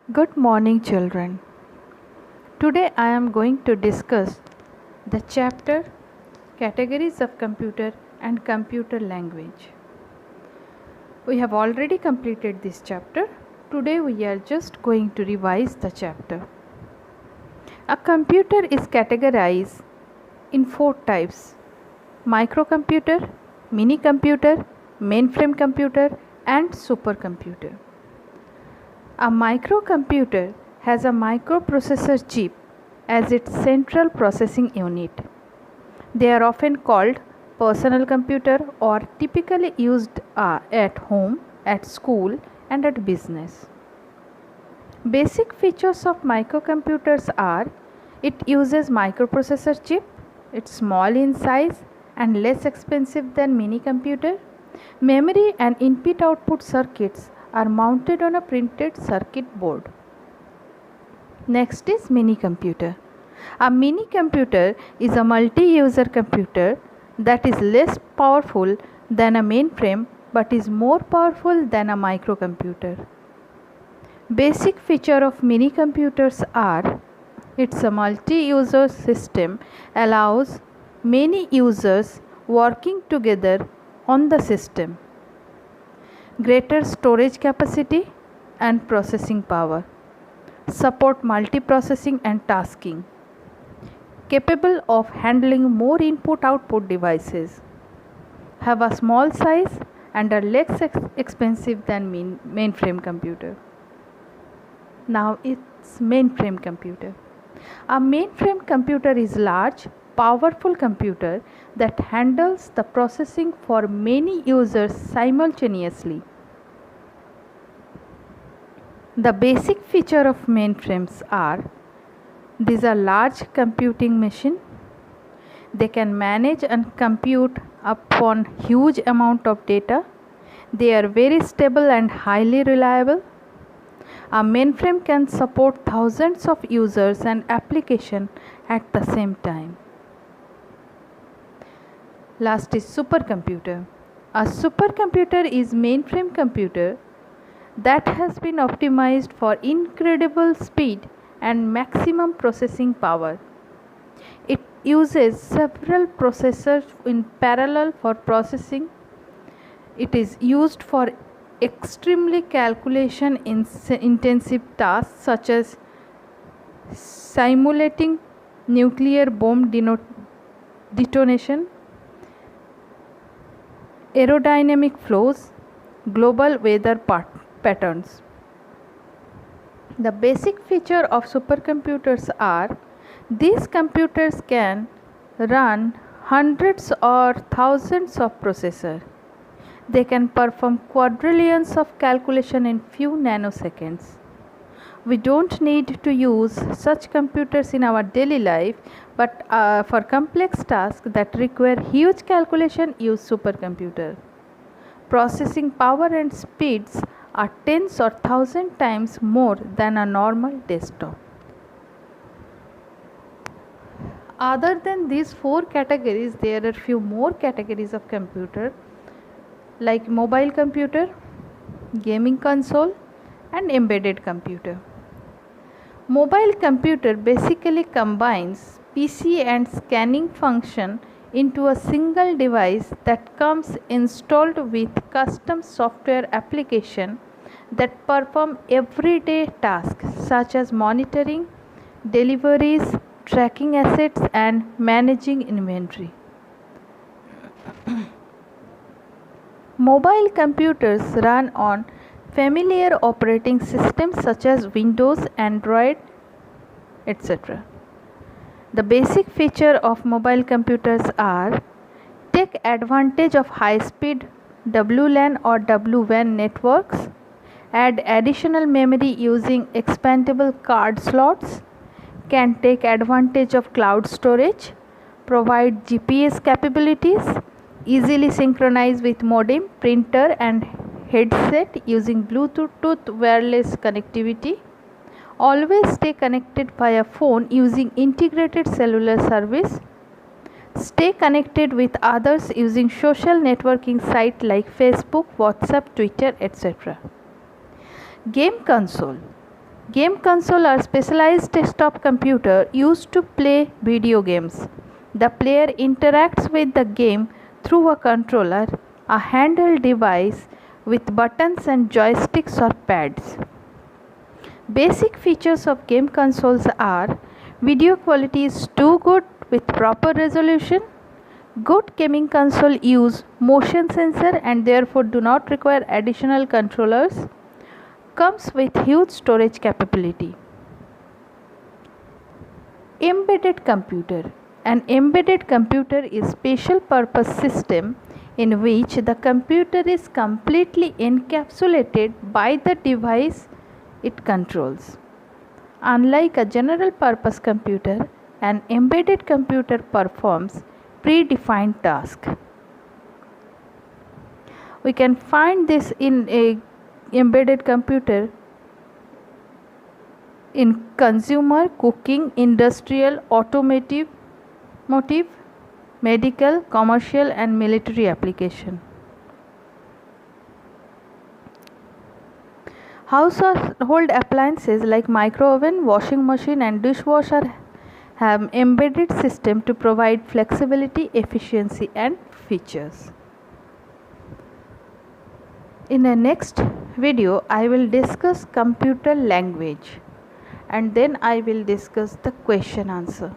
Good morning, children. Today I am going to discuss the chapter Categories of Computer and Computer Language. We have already completed this chapter. Today we are just going to revise the chapter. A computer is categorized in four types: microcomputer, mini computer, mainframe computer, and supercomputer. A microcomputer has a microprocessor chip as its central processing unit. They are often called personal computer or typically used at home, at school, and at business. Basic features of microcomputers are: it uses microprocessor chip, it's small in size and less expensive than mini computer. Memory and input output circuits are mounted on a printed circuit board. Next is mini computer. A mini computer is a multi-user computer that is less powerful than a mainframe but is more powerful than a microcomputer. Basic feature of mini computers are: it's a multi-user system, allows many users working together on the system. Greater storage capacity and processing power. Support multiprocessing and tasking. Capable of handling more input-output devices. Have a small size and are less expensive than mainframe computer. Now it's mainframe computer. A mainframe computer is large, powerful computer that handles the processing for many users simultaneously. The basic feature of mainframes are: these are large computing machine. They can manage and compute upon huge amount of data. They are very stable and highly reliable. A mainframe can support thousands of users and applications at the same time. Last is supercomputer. A supercomputer is mainframe computer that has been optimized for incredible speed and maximum processing power. It uses several processors in parallel for processing. It is used for extremely calculation intensive tasks such as simulating nuclear bomb detonation, aerodynamic flows, global weather patterns. The basic feature of supercomputers are: these computers can run hundreds or thousands of processors. They can perform quadrillions of calculation in few nanoseconds. We don't need to use such computers in our daily life, but for complex tasks that require huge calculation, use supercomputer. Processing power and speeds are tens or thousand times more than a normal desktop. Other than these four categories, there are few more categories of computer like mobile computer, gaming console, and embedded computer. Mobile computer basically combines PC and scanning function into a single device that comes installed with custom software application that perform everyday tasks such as monitoring, deliveries, tracking assets, and managing inventory. Mobile computers run on familiar operating systems such as Windows, Android, etc. The basic feature of mobile computers are: take advantage of high-speed WLAN or WWAN networks, add additional memory using expandable card slots, can take advantage of cloud storage, provide GPS capabilities, easily synchronize with modem, printer and headset using Bluetooth wireless connectivity, always stay connected via phone using integrated cellular service, stay connected with others using social networking sites like Facebook, WhatsApp, Twitter, etc. Game console. Game console are specialized desktop computer used to play video games. The player interacts with the game through a controller, a handheld device with buttons and joysticks or pads. Basic features of game consoles are: video quality is too good with proper resolution. Good gaming console use motion sensor and therefore do not require additional controllers. Comes with huge storage capability. Embedded computer. An embedded computer is special purpose system in which the computer is completely encapsulated by the device it controls. Unlike a general purpose computer, an embedded computer performs predefined tasks. We can find this in a embedded computer in consumer, cooking, industrial, automotive, medical, commercial and military application. Household appliances like micro oven, washing machine and dishwasher have embedded system to provide flexibility, efficiency and features. In the next video, I will discuss computer language and then I will discuss the question answer.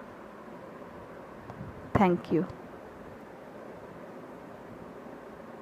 Thank you.